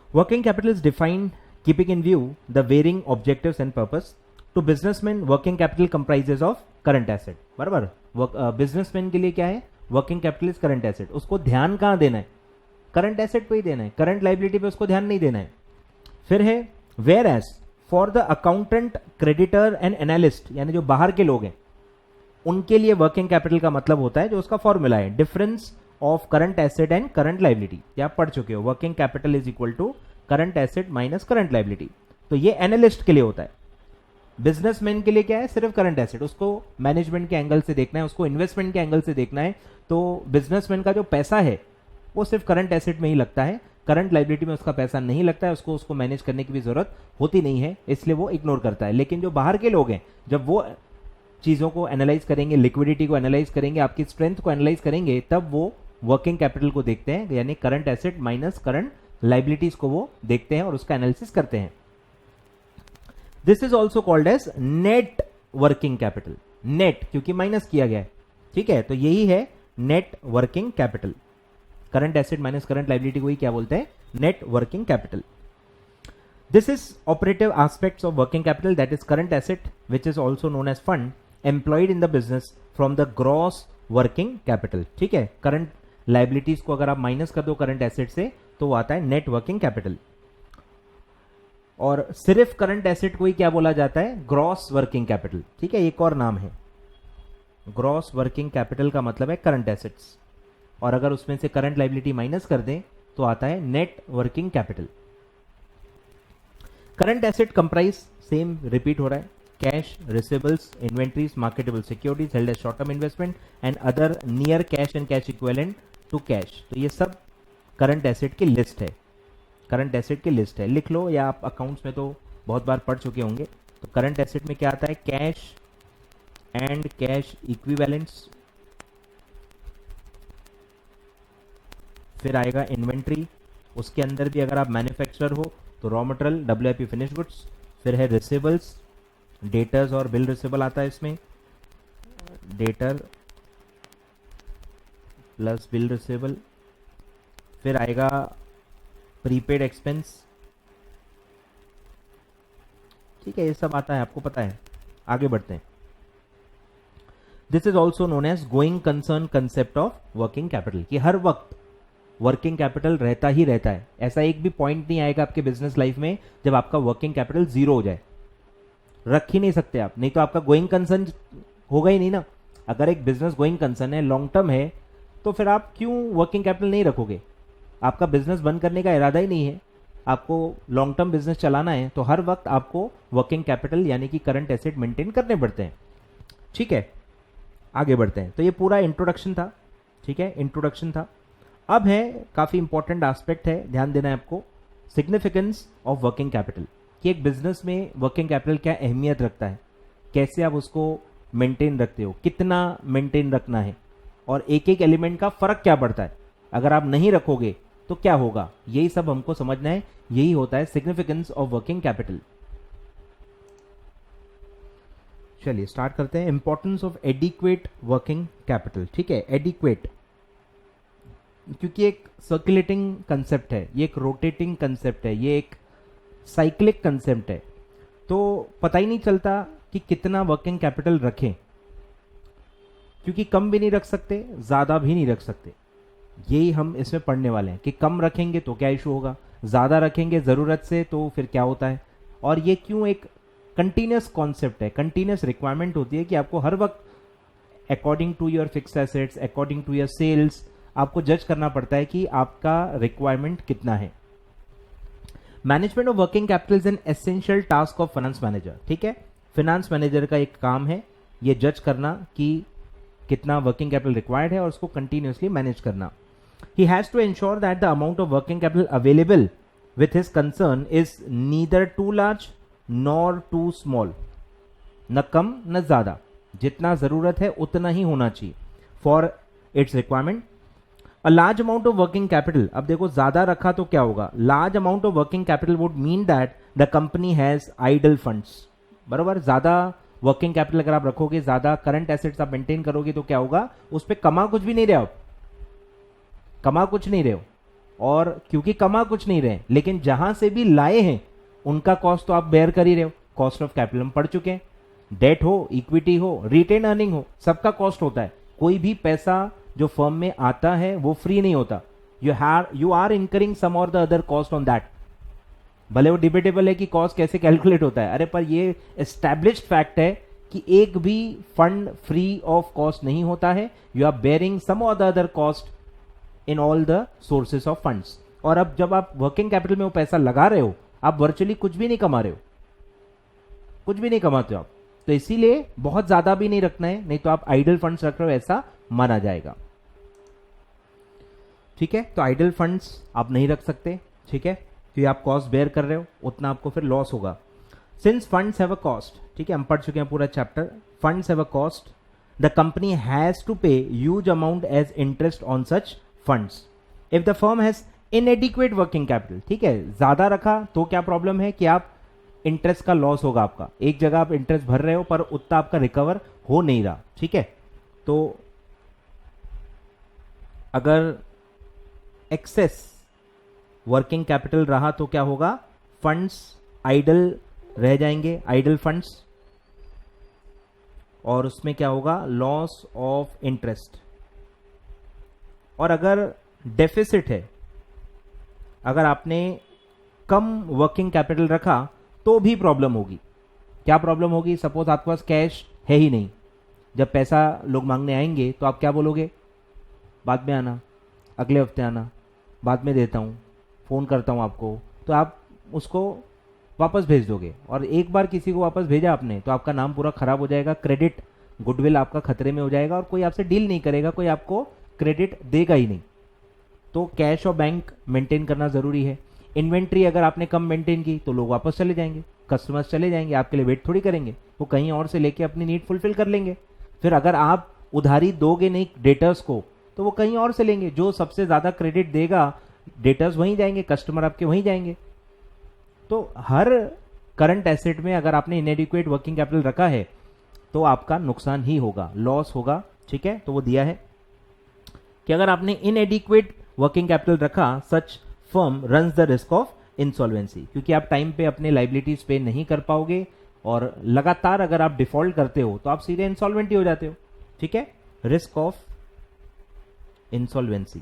Working capital is defined keeping in view the varying objectives and purpose. To businessman working capital comprises of current asset. बराबर। बिजनेसमैन के लिए क्या है, working capital is current asset, उसको ध्यान कहाँ देना है, करंट एसेट पे ही देना है, करंट लाइबिलिटी पे उसको ध्यान नहीं देना है। फिर है whereas for the accountant, creditor and analyst, यानी जो बाहर के लोग हैं उनके लिए वर्किंग कैपिटल का मतलब होता है जो उसका फॉर्मूला है, difference of current asset and current liability. ये आप पढ़ चुके हो, working capital is equal to current asset minus current liability. तो ये एनालिस्ट के लिए होता है। बिजनेसमैन के लिए क्या है, सिर्फ करंट एसेट, उसको मैनेजमेंट के एंगल से देखना है, उसको इन्वेस्टमेंट के एंगल से देखना है। तो बिजनेसमैन का जो पैसा है वो सिर्फ करंट एसेट में ही लगता है, करंट लाइबिलिटी में उसका पैसा नहीं लगता है, उसको मैनेज करने की भी जरूरत होती नहीं है, इसलिए वो इग्नोर करता है। लेकिन जो बाहर के लोग हैं, जब वो चीजों को एनालाइज करेंगे, लिक्विडिटी को एनालाइज करेंगे, आपकी स्ट्रेंथ को एनालाइज करेंगे, तब वो वर्किंग कैपिटल को देखते हैं, यानी current asset minus current liabilities को वो देखते हैं और उसका एनालिसिस करते हैं। This is also called as net working capital, net क्योंकि माइनस किया गया है, ठीक है। तो यही है net working capital, current asset minus current liability को ही क्या बोलते हैं, net working capital. This is operative aspects of working capital, that is current asset which is also known as fund employed in the business from the gross working capital, ठीक है। Current liabilities को अगर आप minus कर दो current asset से तो वो आता है नेट वर्किंग कैपिटल। और सिर्फ करंट एसेट को ही क्या बोला जाता है, ग्रॉस वर्किंग कैपिटल, ठीक है। एक और नाम है, ग्रॉस वर्किंग कैपिटल का मतलब है करंट एसेट्स, और अगर उसमें से करंट लाइबिलिटी माइनस कर दें तो आता है net working capital. Current asset comprise, same repeat हो रहा है, cash, receivables, inventories, marketable securities held as short term investment and other near cash and cash equivalent to cash. तो ये सब करंट एसेट की लिस्ट है, करंट एसेट की list है, लिख लो, या आप अकाउंट्स में तो बहुत बार पढ़ चुके होंगे। तो करंट एसेट में क्या आता है, कैश एंड कैश इक्विवेलेंट्स, फिर आएगा इन्वेंट्री, उसके अंदर भी अगर आप मैन्युफैक्चरर हो तो raw material, WIP finish goods, फिर है रिसीवेबल्स, डेटर्स और बिल रिसीवेबल आता है इसमें, डेटर प्लस बिल रिसीवेबल, फिर आएगा प्रीपेड एक्सपेंस, ठीक है। ये सब आता है, आपको पता है। आगे बढ़ते हैं। This is also known as going concern concept of working capital, कि हर वक्त वर्किंग कैपिटल रहता ही रहता है, ऐसा एक भी पॉइंट नहीं आएगा आपके बिजनेस लाइफ में जब आपका वर्किंग कैपिटल जीरो हो जाए, रख ही नहीं सकते आप, नहीं तो आपका गोइंग कंसर्न होगा ही नहीं ना। अगर एक बिजनेस गोइंग कंसर्न है, लॉन्ग टर्म है, तो फिर आप क्यों वर्किंग कैपिटल नहीं रखोगे, आपका बिजनेस बंद करने का इरादा ही नहीं है, आपको लॉन्ग टर्म बिजनेस चलाना है, तो हर वक्त आपको वर्किंग कैपिटल यानी कि करंट एसेट मेंटेन करने पड़ते हैं, ठीक है। आगे बढ़ते हैं। तो ये पूरा इंट्रोडक्शन था, ठीक है, इंट्रोडक्शन था। अब है काफी इंपॉर्टेंट एस्पेक्ट है, ध्यान देना है आपको, सिग्निफिकेंस ऑफ वर्किंग कैपिटल, कि एक बिजनेस में वर्किंग कैपिटल क्या अहमियत रखता है, कैसे आप उसको मेंटेन रखते हो, कितना मेंटेन रखना है, और एक एक एलिमेंट का फर्क क्या पड़ता है, अगर आप नहीं रखोगे तो क्या होगा, यही सब हमको समझना है। यही होता है सिग्निफिकेंस ऑफ वर्किंग कैपिटल। चलिए स्टार्ट करते हैं। Importance of adequate working capital, ठीक है, एडिक्वेट, क्योंकि एक सर्कुलेटिंग कंसेप्ट है, ये एक रोटेटिंग कंसेप्ट है, ये एक साइक्लिक कंसेप्ट है, तो पता ही नहीं चलता कि कितना वर्किंग कैपिटल रखें, क्योंकि कम भी नहीं रख सकते, ज्यादा भी नहीं रख सकते। यही हम इसमें पढ़ने वाले हैं कि कम रखेंगे तो क्या इशू होगा, ज्यादा रखेंगे जरूरत से तो फिर क्या होता है, और ये क्यों एक कंटिन्यूस कॉन्सेप्ट है, कंटिन्यूस रिक्वायरमेंट होती है कि आपको हर वक्त according to your fixed assets, according to your sales, आपको जज करना पड़ता है कि आपका रिक्वायरमेंट कितना है। Management of working capital is an essential task of finance manager, ठीक है। फाइनेंस मैनेजर का एक काम है ये जज करना कि कितना वर्किंग कैपिटल रिक्वायर्ड है और उसको कंटिन्यूसली मैनेज करना। He has to ensure that the amount of working capital available with his concern is neither too large nor too small, न कम न ज्यादा, जितना जरूरत है उतना ही होना चाहिए for its requirement। A large amount of working capital, अब देखो ज्यादा रखा तो क्या होगा, large amount of working capital would mean that the company has idle funds, बराबर। ज्यादा वर्किंग कैपिटल अगर आप रखोगे, ज्यादा करंट एसेट्स आप मेंटेन करोगे तो क्या होगा, उस पर कमा कुछ भी नहीं रहे हो, कमा कुछ नहीं रहे हो, और क्योंकि कमा कुछ नहीं रहे लेकिन जहां से भी लाए हैं उनका कॉस्ट तो आप बेयर कर ही रहे हो, कॉस्ट ऑफ कैपिटल हम पढ़ चुके हैं। डेट हो, इक्विटी हो, रिटेन अर्निंग हो, सबका कॉस्ट होता है। कोई भी पैसा जो फर्म में आता है वो फ्री नहीं होता। यू आर इनकरिंग सम और the other cost on that. भले वो डिबेटेबल है कि कॉस्ट कैसे कैलकुलेट होता है, अरे पर ये एस्टैब्लिश्ड फैक्ट है कि एक भी फंड फ्री ऑफ कॉस्ट नहीं होता है। यू आर बेयरिंग सम और the other cost in all the sources of funds. और अब जब आप वर्किंग कैपिटल में वो पैसा लगा रहे हो, आप वर्चुअली कुछ भी नहीं कमा रहे हो, कुछ भी नहीं कमाते हो आप। तो इसीलिए बहुत ज्यादा भी नहीं रखना है, नहीं तो आप आइडल फंड्स रख रहे हो ऐसा माना जाएगा। ठीक है, तो आइडल फंड्स आप नहीं रख सकते। ठीक है, क्योंकि आप कॉस्ट बेयर कर रहे हो, उतना आपको फिर लॉस होगा। Since funds have a cost, ठीक है, हम पढ़ चुके हैं पूरा chapter. Funds have a cost, the company has to pay huge amount as interest on such funds. If the firm has inadequate working capital, ठीक है, ज्यादा रखा तो क्या प्रॉब्लम है कि आप इंटरेस्ट का लॉस होगा आपका। एक जगह आप इंटरेस्ट भर रहे हो पर उतना आपका रिकवर हो नहीं रहा। ठीक है, तो अगर एक्सेस वर्किंग कैपिटल रहा तो क्या होगा, फंड्स आइडल रह जाएंगे, आइडल फंड्स, और उसमें क्या होगा, लॉस ऑफ इंटरेस्ट। और अगर डेफिसिट है, अगर आपने कम वर्किंग कैपिटल रखा तो भी प्रॉब्लम होगी। क्या प्रॉब्लम होगी, सपोज आपके पास कैश है ही नहीं, जब पैसा लोग मांगने आएंगे तो आप क्या बोलोगे, बाद में आना, अगले हफ्ते आना, बाद में देता हूँ, फ़ोन करता हूँ आपको, तो आप उसको वापस भेज दोगे। और एक बार किसी को वापस भेजा आपने तो आपका नाम पूरा खराब हो जाएगा, क्रेडिट गुडविल आपका खतरे में हो जाएगा और कोई आपसे डील नहीं करेगा, कोई आपको क्रेडिट देगा ही नहीं। तो कैश और बैंक मेंटेन करना ज़रूरी है। इन्वेंट्री अगर आपने कम मेंटेन की तो लोग वापस चले जाएंगे, कस्टमर्स चले जाएंगे, आपके लिए वेट थोड़ी करेंगे, वो कहीं और से लेके अपनी नीड फुलफिल कर लेंगे। फिर अगर आप उधारी दोगे नहीं डेटर्स को तो वो कहीं और से लेंगे, जो सबसे ज़्यादा क्रेडिट देगा डेटर्स वहीं जाएंगे, कस्टमर आपके वहीं जाएंगे। तो हर करंट एसेट में अगर आपने इनएडिक्वेट वर्किंग कैपिटल रखा है तो आपका नुकसान ही होगा, लॉस होगा। ठीक है, तो वो दिया है कि अगर आपने इनएडिक्वेट वर्किंग कैपिटल रखा, such firm runs the risk of insolvency, क्योंकि आप टाइम पे अपने लाइबिलिटीज पे नहीं कर पाओगे और लगातार अगर आप डिफॉल्ट करते हो तो आप सीधे इंसॉल्वेंट ही हो जाते हो। ठीक है, risk of insolvency.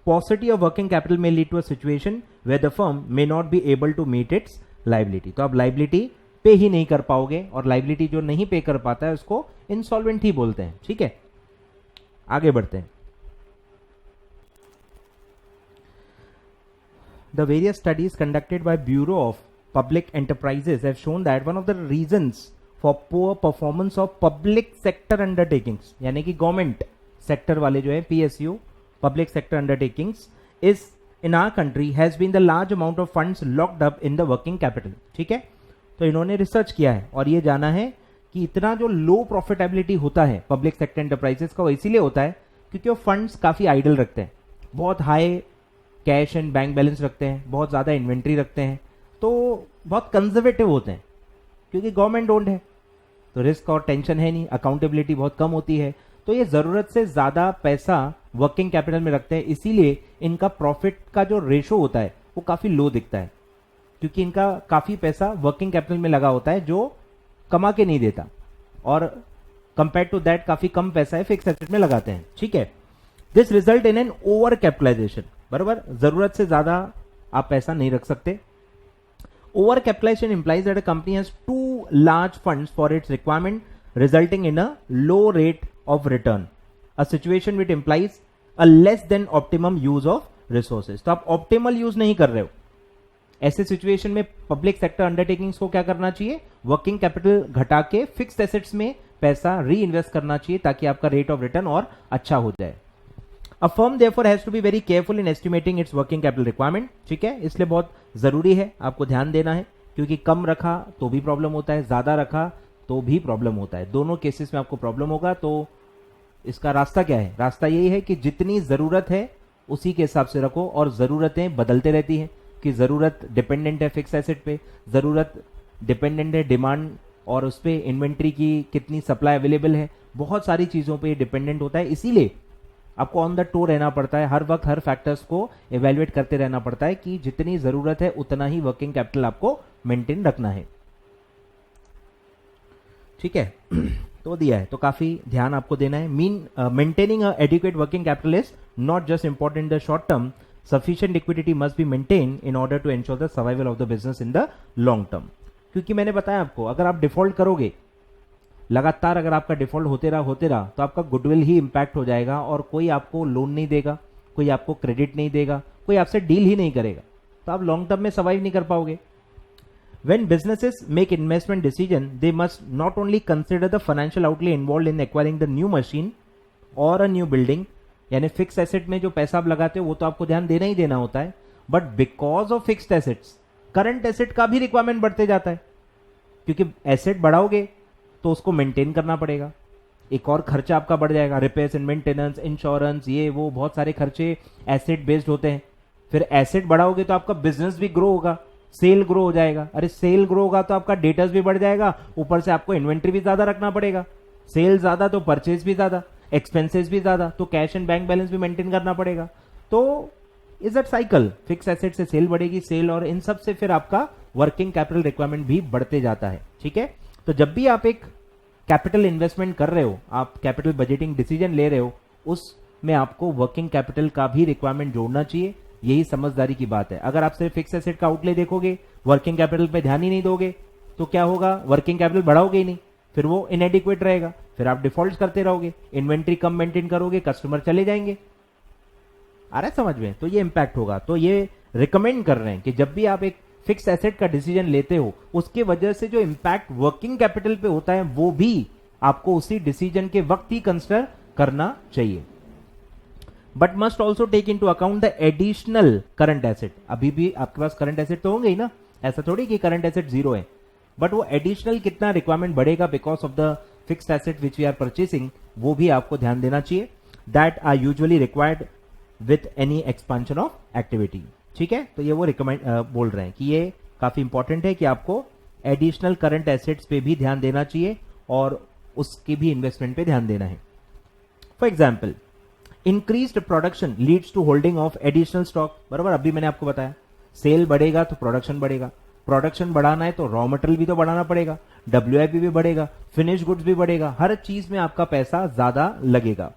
Paucity of working capital may lead to a situation where the firm may not be able to meet its liability। तो आप लाइबिलिटी पे ही नहीं कर पाओगे, और लाइबिलिटी जो नहीं पे कर पाता है उसको इंसॉल्वेंट ही बोलते हैं। ठीक है, आगे बढ़ते हैं। The various studies conducted by Bureau of Public Enterprises have shown that one of the reasons for poor performance of public sector undertakings, यानी कि गवर्नमेंट सेक्टर वाले जो है PSU public sector undertakings is in our country has been the large amount of funds locked up in the working capital। ठीक है, तो इन्होंने research किया है और ये जाना है कि इतना जो लो प्रॉफिटेबिलिटी होता है पब्लिक सेक्टर एंटरप्राइजेस का, वो इसीलिए होता है क्योंकि वो फंड्स काफी आइडल रखते हैं, बहुत high cash and bank balance रखते हैं, बहुत ज्यादा इन्वेंट्री रखते हैं, तो बहुत कंजर्वेटिव होते हैं क्योंकि गवर्नमेंट ओन्ड है, तो रिस्क और टेंशन है नहीं, अकाउंटेबिलिटी बहुत कम होती है, तो ये जरूरत से ज्यादा पैसा वर्किंग कैपिटल में रखते हैं। इसीलिए इनका प्रॉफिट का जो रेशो होता है वो काफी लो दिखता है, क्योंकि इनका काफी पैसा वर्किंग कैपिटल में लगा होता है जो कमा के नहीं देता, और कंपेयर टू दैट काफी कम पैसा है फिक्स एसेट में लगाते हैं। ठीक है, this result in an over capitalisation, बराबर, जरूरत से ज्यादा आप पैसा नहीं रख सकते। Over capitalisation implies that a company has too large funds for its requirement resulting in a low rate of return, a situation which implies a less than optimum use of resources. तो आप optimal use नहीं कर रहे हो, ऐसे situation में public sector undertakings को क्या करना चाहिए, वर्किंग कैपिटल घटा के फिक्स्ड एसेट्स में पैसा री इन्वेस्ट करना चाहिए ताकि आपका रेट ऑफ रिटर्न और अच्छा हो जाए। A firm therefore has to be very careful in estimating its working capital requirement. ठीक है, इसलिए बहुत जरूरी है आपको ध्यान देना है, क्योंकि कम रखा तो भी प्रॉब्लम होता है, ज्यादा रखा तो भी प्रॉब्लम होता है, दोनों केसेस में आपको प्रॉब्लम होगा। तो इसका रास्ता क्या है, रास्ता यही है कि जितनी जरूरत है उसी के हिसाब से रखो, और जरूरतें बदलते रहती हैं कि जरूरत डिपेंडेंट है फिक्स एसेट पे, जरूरत डिपेंडेंट है डिमांड और उस पे इन्वेंट्री की कितनी सप्लाई अवेलेबल है, बहुत सारी चीजों पे डिपेंडेंट होता है। इसीलिए आपको ऑन द टो रहना पड़ता है, हर वक्त हर फैक्टर्स को इवेल्युएट करते रहना पड़ता है कि जितनी जरूरत है उतना ही वर्किंग कैपिटल आपको मेंटेन रखना है। ठीक है तो दिया है, तो काफी ध्यान आपको देना है। Maintaining adequate working capital is not just important in the short term, sufficient liquidity must be maintained in order to ensure the survival of the business in the long term। क्योंकि मैंने बताया आपको, अगर आप डिफॉल्ट करोगे लगातार, अगर आपका डिफॉल्ट होते रहा तो आपका गुडविल ही इंपैक्ट हो जाएगा और कोई आपको लोन नहीं देगा, कोई आपको क्रेडिट नहीं देगा, कोई आपसे डील ही नहीं करेगा, तो आप लॉन्ग टर्म में सर्वाइव नहीं कर पाओगे। When businesses make investment decision, they must not only consider the financial outlay involved in acquiring the new machine or a new building, यानी फिक्स एसेट में जो पैसा आप लगाते हो वो तो आपको ध्यान देना ही देना होता है, but because of fixed assets current asset का भी रिक्वायरमेंट बढ़ते जाता है, क्योंकि एसेट बढ़ाओगे तो उसको मेंटेन करना पड़ेगा, एक और खर्चा आपका बढ़ जाएगा, रिपेयर्स एंड मेंटेनेंस, इंश्योरेंस, ये वो बहुत सारे खर्चे एसेट बेस्ड होते हैं। फिर एसेट बढ़ाओगे तो आपका बिजनेस भी ग्रो होगा, सेल ग्रो हो जाएगा, अरे सेल ग्रो होगा तो आपका डेटर्स भी बढ़ जाएगा, ऊपर से आपको इन्वेंट्री भी ज्यादा रखना पड़ेगा, सेल ज्यादा तो परचेज भी ज्यादा, एक्सपेंसेस भी ज्यादा, तो कैश एंड बैंक बैलेंस भी मेंटेन करना पड़ेगा। तो is that cycle, fix asset से सेल बढ़ेगी, सेल और इन सब से फिर आपका वर्किंग कैपिटल रिक्वायरमेंट भी बढ़ते जाता है। ठीक है, तो जब भी आप एक कैपिटल इन्वेस्टमेंट कर रहे हो, आप कैपिटल बजटिंग डिसीजन ले रहे हो, उसमें आपको वर्किंग कैपिटल का भी रिक्वायरमेंट जोड़ना चाहिए, यही समझदारी की बात है। अगर आप सिर्फ फिक्स एसेट का आउटले देखोगे, वर्किंग कैपिटल पे ध्यान ही नहीं दोगे, तो क्या होगा, वर्किंग कैपिटल बढ़ाओगे ही नहीं, फिर वो इनएडिक्वेट रहेगा, फिर आप डिफॉल्ट करते रहोगे, इन्वेंट्री कम मेंटेन करोगे, कस्टमर चले जाएंगे। आ रहा है समझ में? तो ये इंपैक्ट होगा। तो ये रिकमेंड कर रहे हैं कि जब भी आप एक फिक्स एसेट का डिसीजन लेते हो, उसके वजह से जो इंपैक्ट वर्किंग कैपिटल पे होता है वो भी आपको उसी डिसीजन के वक्त ही कंसिडर करना चाहिए। But must also take into account the additional current asset. अभी भी आपके पास करंट एसेट तो होंगे ही ना, ऐसा थोड़ी कि करंट एसेट जीरो है, बट वो एडिशनल कितना रिक्वायरमेंट बढ़ेगा because of the fixed asset which we are purchasing, वो भी आपको ध्यान देना चाहिए। That are usually required with any expansion of activity. ठीक है, तो ये वो रिकमेंड बोल रहे हैं कि ये काफी इंपॉर्टेंट है कि आपको एडिशनल करंट एसेट्स पे भी ध्यान देना चाहिए और उसके भी इन्वेस्टमेंट पे ध्यान देना है। For example, increased production leads to holding of additional stock. बराबर, अभी मैंने आपको बताया सेल बढ़ेगा तो प्रोडक्शन बढ़ेगा, प्रोडक्शन बढ़ाना है तो रॉ मटेरियल भी तो बढ़ाना पड़ेगा, WIP भी बढ़ेगा, फिनिश गुड्स भी बढ़ेगा, हर चीज में आपका पैसा ज्यादा लगेगा।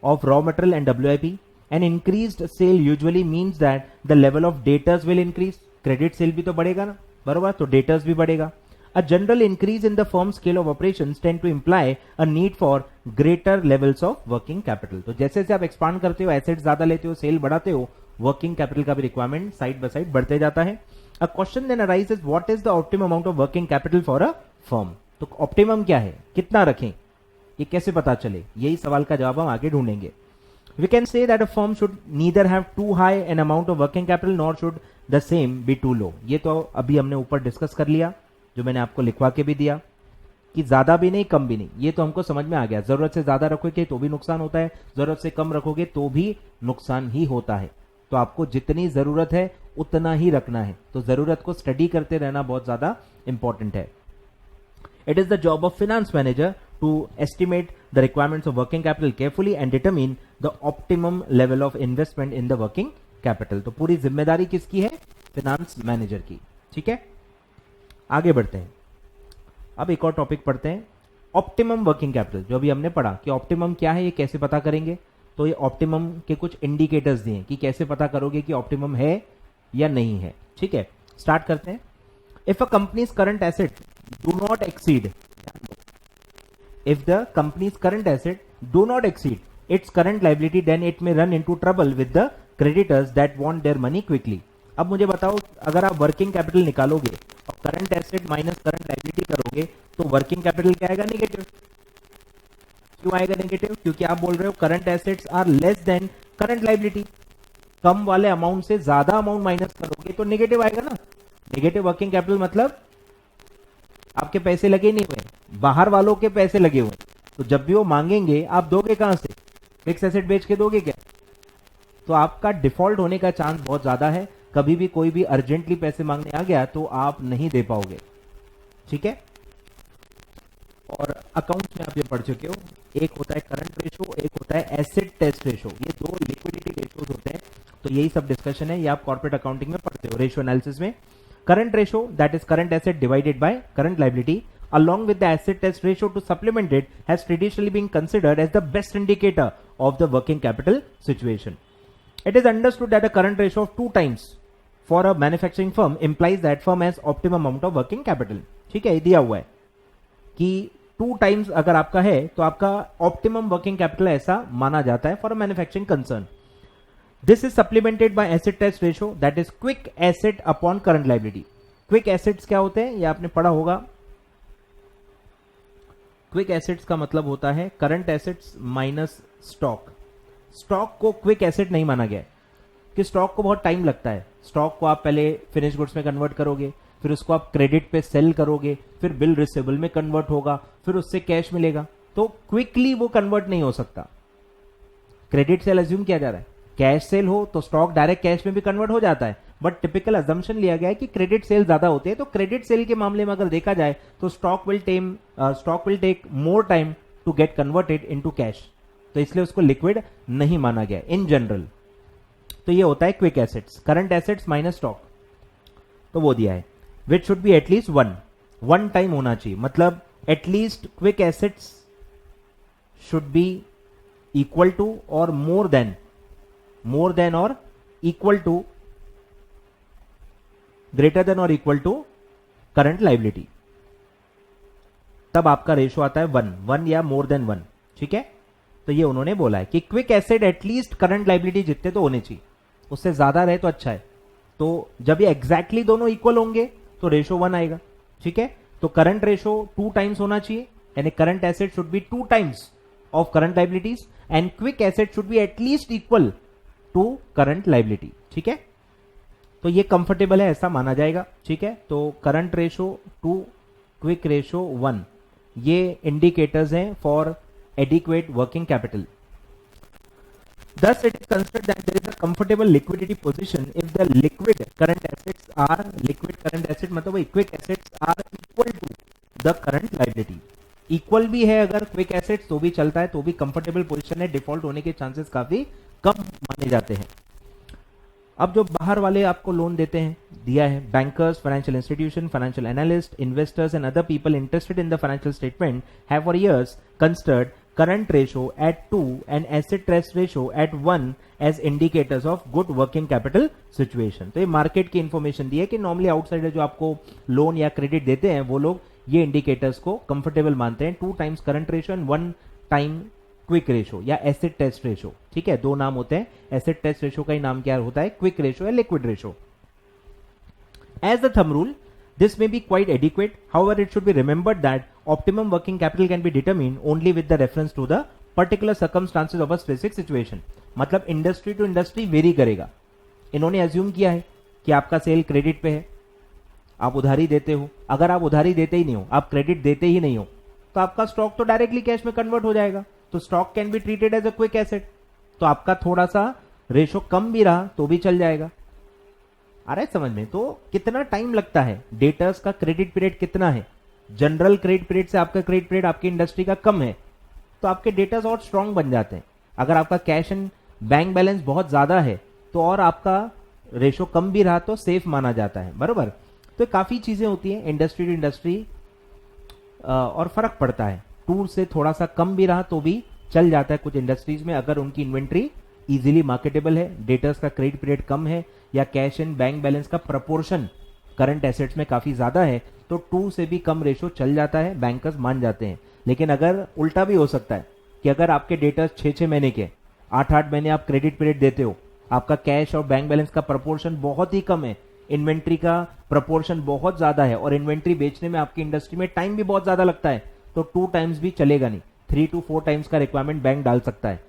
Of raw material and WIP, an increased sale usually means that the level of debtors will increase. Credit sale भी तो बढ़ेगा ना, बराबर, तो डेटर्स भी बढ़ेगा। A general increase in the firm's scale of operations tend to imply a need for greater levels of working capital। तो जैसे जैसे आप एक्सपांड करते हो, एसेट ज्यादा लेते हो, सेल बढ़ाते हो, वर्किंग कैपिटल का भी रिक्वायरमेंट साइड बाय साइड बढ़ते जाता है। A question then arises, what is the optimum amount of working capital for a firm? तो ऑप्टिमम क्या है, कितना रखें, ये कैसे पता चले, यही सवाल का जवाब हम आगे ढूंढेंगे। We can say that a firm should neither have too high an amount of working capital nor should the same be too low। ये तो अभी हमने ऊपर डिस्कस कर लिया, जो मैंने आपको लिखवा के भी दिया कि ज्यादा भी नहीं कम भी नहीं, ये तो हमको समझ में आ गया। जरूरत से ज्यादा रखोगे तो भी नुकसान होता है, जरूरत से कम रखोगे तो भी नुकसान ही होता है। तो आपको जितनी जरूरत है उतना ही रखना है, तो जरूरत को स्टडी करते रहना बहुत ज्यादा इंपॉर्टेंट है। It is the job of finance manager to estimate the requirements of working capital carefully and determine the optimum level of investment in the working capital. तो पूरी जिम्मेदारी किसकी है, फाइनेंस मैनेजर की। ठीक है, आगे बढ़ते हैं। अब एक और टॉपिक पढ़ते हैं, ऑप्टिमम वर्किंग कैपिटल। जो अभी हमने पढ़ा कि ऑप्टिमम क्या है, ये कैसे पता करेंगे, तो ये ऑप्टिमम के कुछ इंडिकेटर्स दिए कि कैसे पता करोगे कि ऑप्टिमम है या नहीं है। ठीक है, स्टार्ट करते हैं। If a company's current asset do not exceed, if the company's current asset do not exceed its current liability, then it may run into trouble with the creditors that want their money quickly. अब मुझे बताओ, अगर आप working capital निकालोगे और current asset minus current liability करोगे तो working capital क्या आएगा, नेगेटिव। क्यों आएगा नेगेटिव, क्योंकि आप बोल रहे हो current assets are less than current liability. कम वाले अमाउंट से ज्यादा अमाउंट माइनस करोगे तो नेगेटिव आएगा ना। नेगेटिव वर्किंग कैपिटल मतलब आपके पैसे लगे नहीं हुए, बाहर वालों के पैसे लगे हुए, तो जब भी वो मांगेंगे आप दोगे कहां से, फिक्स एसेट बेच के दोगे क्या? तो आपका डिफॉल्ट होने का चांस बहुत ज्यादा है। कभी भी कोई भी अर्जेंटली पैसे मांगने आ गया तो आप नहीं दे पाओगे। ठीक है, और अकाउंट्स में आप ये पढ़ चुके हो, एक होता है करंट रेशो, एक होता है एसेट टेस्ट रेशो, ये दो लिक्विडिटी रेशोज होते हैं। तो यही सब डिस्कशन है, ये आप कॉर्पोरेट अकाउंटिंग में पढ़ते हो रेशो एनालिसिस में। Current ratio that is current asset divided by current liability along with the asset test ratio to supplement it has traditionally been considered as the best indicator of the working capital situation. It is understood that a current ratio of 2 times for a manufacturing firm implies that firm has optimum amount of working capital. ठीक है, दिया हुआ है कि 2 times अगर आपका है तो आपका ऑप्टिमम वर्किंग कैपिटल ऐसा माना जाता है for a manufacturing concern. This is supplemented by acid test ratio that is quick asset upon current liability. Quick assets क्या होते हैं, ये आपने पढ़ा होगा. क्विक एसेट्स का मतलब होता है current assets minus stock. Stock को क्विक एसेट नहीं माना गया है कि स्टॉक को बहुत टाइम लगता है. स्टॉक को आप पहले फिनिश गुड्स में कन्वर्ट करोगे, फिर उसको आप क्रेडिट पे सेल करोगे, फिर बिल रिसीवेबल में कन्वर्ट होगा, फिर उससे कैश मिलेगा. तो क्विकली वो कन्वर्ट नहीं हो सकता. क्रेडिट सेल अज्यूम किया जा रहा है, कैश सेल हो तो स्टॉक डायरेक्ट कैश में भी कन्वर्ट हो जाता है, बट टिपिकल अजम्पशन लिया गया है कि क्रेडिट सेल ज्यादा होते हैं. तो क्रेडिट सेल के मामले में अगर देखा जाए तो stock will take more time to get converted into cash. तो इसलिए उसको लिक्विड नहीं माना गया इन जनरल. तो ये होता है quick assets, current assets minus stock. तो वो दिया है which should be at least one time होना चाहिए. मतलब at least quick assets should be equal to और मोर देन और इक्वल टू, ग्रेटर देन और इक्वल टू करंट लायबिलिटी. तब आपका रेशो आता है 1 या मोर देन 1. ठीक है, तो ये उन्होंने बोला है कि quick asset at least current liability जितने तो होने चाहिए, उससे ज्यादा रहे तो अच्छा है. तो जब ये एग्जैक्टली दोनों इक्वल होंगे तो रेशो 1 आएगा. ठीक है, तो करंट रेशो 2 टाइम्स होना चाहिए, यानी current asset should be 2 times of current liabilities and quick asset should be at least equal to current liability. ठीक है, तो ये कंफर्टेबल है ऐसा माना जाएगा. ठीक है, तो करंट रेशो 2, क्विक रेशो 1, ये इंडिकेटर्स हैं for adequate working capital. Thus, it is considered that there is a comfortable liquidity position if the liquid current assets मतलब वही quick assets are equal to the current liability. Equal भी है अगर quick assets तो भी चलता है, तो भी कंफर्टेबल पोजीशन है. डिफॉल्ट होने के चांसेस काफी कम माने जाते हैं. अब जो बाहर वाले आपको लोन देते हैं, दिया है bankers, financial institution, financial analyst, investors and other people interested in the financial statement have for years considered current ratio at 2 and asset test ratio at 1 as indicators of good working capital situation. तो ये market की information दी है कि normally outsider जो आपको loan या credit देते हैं वो लोग ये इंडिकेटर्स को कंफर्टेबल मानते हैं. 2 times current ratio and 1 time quick ratio या एसेट टेस्ट रेशो. ठीक है, 2 नाम होते हैं. एसेट टेस्ट रेशो का ही नाम क्या होता है, क्विक रेशो या liquid ratio. As the thumb rule, this may be quite adequate. However, it should be remembered that optimum working capital can be determined only with the reference to the particular circumstances of a specific situation. मतलब industry to industry very करेगा. इन्होंने assume किया है कि आपका cell credit पे है, आप उधारी देते हो. अगर आप उधारी देते ही नहीं हो, आप क्रेडिट देते ही नहीं हो, तो आपका स्टॉक तो डायरेक्टली कैश में कन्वर्ट हो जाएगा. तो stock can be treated as a quick asset. तो आपका थोड़ा सा रेशो कम भी रहा तो भी चल जाएगा. आ रहा है समझ में. तो कितना टाइम लगता है, डेटर्स का क्रेडिट पीरियड कितना है, जनरल क्रेडिट पीरियड से आपका क्रेडिट पीरियड आपकी इंडस्ट्री का कम है, तो आपके डेटर्स और स्ट्रांग बन जाते हैं. अगर आपका कैश एंड बैंक बैलेंस बहुत ज्यादा है तो और आपका रेशो कम भी रहा तो सेफ माना जाता है. बरोबर. तो काफी चीजें होती हैं इंडस्ट्री टू इंडस्ट्री और फर्क पड़ता है. 2 से थोड़ा सा कम भी रहा तो भी चल जाता है कुछ इंडस्ट्रीज में, अगर उनकी इन्वेंट्री इजीली मार्केटेबल है, डेटर्स का क्रेडिट पीरियड कम है, या कैश एंड बैंक बैलेंस का प्रपोर्शन करंट एसेट्स में काफी ज्यादा है, तो 2 से भी कम रेशो चल जाता है, बैंकर्स मान जाते हैं. लेकिन अगर उल्टा भी हो सकता है कि अगर आपके डेटर्स 6-6 महीने के, 8-8 महीने आप क्रेडिट पीरियड देते हो, आपका कैश और बैंक बैलेंस का प्रपोर्शन बहुत ही कम है, इन्वेंट्री का प्रपोर्शन बहुत ज्यादा है और इन्वेंट्री बेचने में आपकी इंडस्ट्री में टाइम भी बहुत ज्यादा लगता है, तो 2 टाइम्स भी चलेगा नहीं. 3 to 4 टाइम्स का रिक्वायरमेंट बैंक डाल सकता है.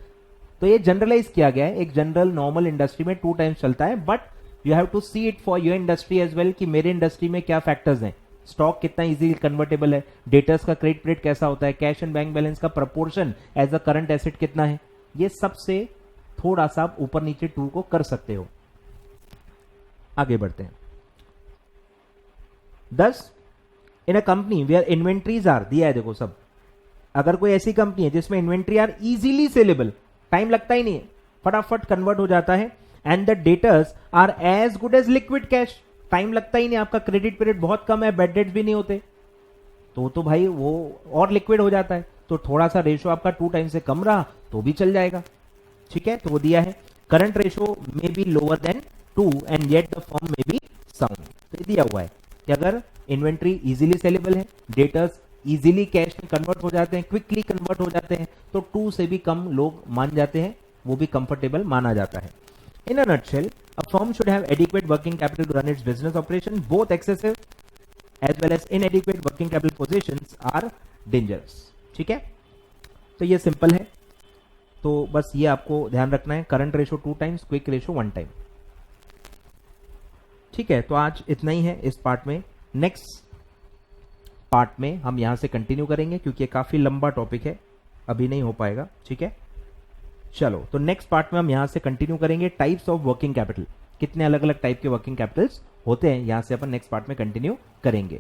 तो ये जनरलाइज किया गया है. एक जनरल नॉर्मल इंडस्ट्री में 2 टाइम्स चलता है, but you have to see it for your industry as well कि मेरे इंडस्ट्री में क्या फैक्टर्स हैं, स्टॉक कितना इजीली कन्वर्टेबल है, डेटर्स का क्रेडिट पीरियड कैसा होता है, कैश एंड बैंक बैलेंस का proportion as a current asset कितना है. ये सबसे थोड़ा सा आप ऊपर नीचे 2 को कर सकते हो. आगे बढ़ते हैं. 10 in a company where inventories are, दिया है देखो सब, अगर कोई ऐसी कंपनी है जिसमें inventory are easily saleable, time लगता ही नहीं है, फटाफट कन्वर्ट हो जाता है, and the debtors are as good as liquid cash, time लगता ही नहीं, आपका क्रेडिट पीरियड बहुत कम है, बैड डेट्स भी नहीं होते, तो भाई वो और लिक्विड हो जाता है, तो थोड़ा सा रेशो आपका 2 टाइम्स से कम रहा तो भी चल जाएगा। ठीक है, तो वो दिया है करंट रेशो में be lower than 2 and yet the firm में बी साउंड। तो ये दिया हुआ है कि अगर इन्वेंट्री इजीली सेलेबल है, डेटर्स इजीली कैश में कन्वर्ट हो जाते हैं, क्विकली कन्वर्ट हो जाते हैं, तो 2 से भी कम लोग मान जाते हैं, वो भी कंफर्टेबल माना जाता है। In a nutshell, a firm should have adequate working capital to run its business operation. Both excessive as well as inadequate working capital positions are dangerous. ठीक है, तो ये सिंपल है, तो बस ये आपको ध्यान रखना है, current ratio 2 times, quick ratio 1 time. ठीक है, तो आज इतना ही है इस पार्ट में। नेक्स्ट पार्ट में हम यहां से कंटिन्यू करेंगे क्योंकि ये काफी लंबा टॉपिक है, अभी नहीं हो पाएगा। ठीक है, चलो, तो नेक्स्ट पार्ट में हम यहां से कंटिन्यू करेंगे टाइप्स ऑफ वर्किंग कैपिटल, कितने अलग अलग टाइप के वर्किंग कैपिटल्स होते हैं, यहां से अपन नेक्स्ट पार्ट में कंटिन्यू करेंगे।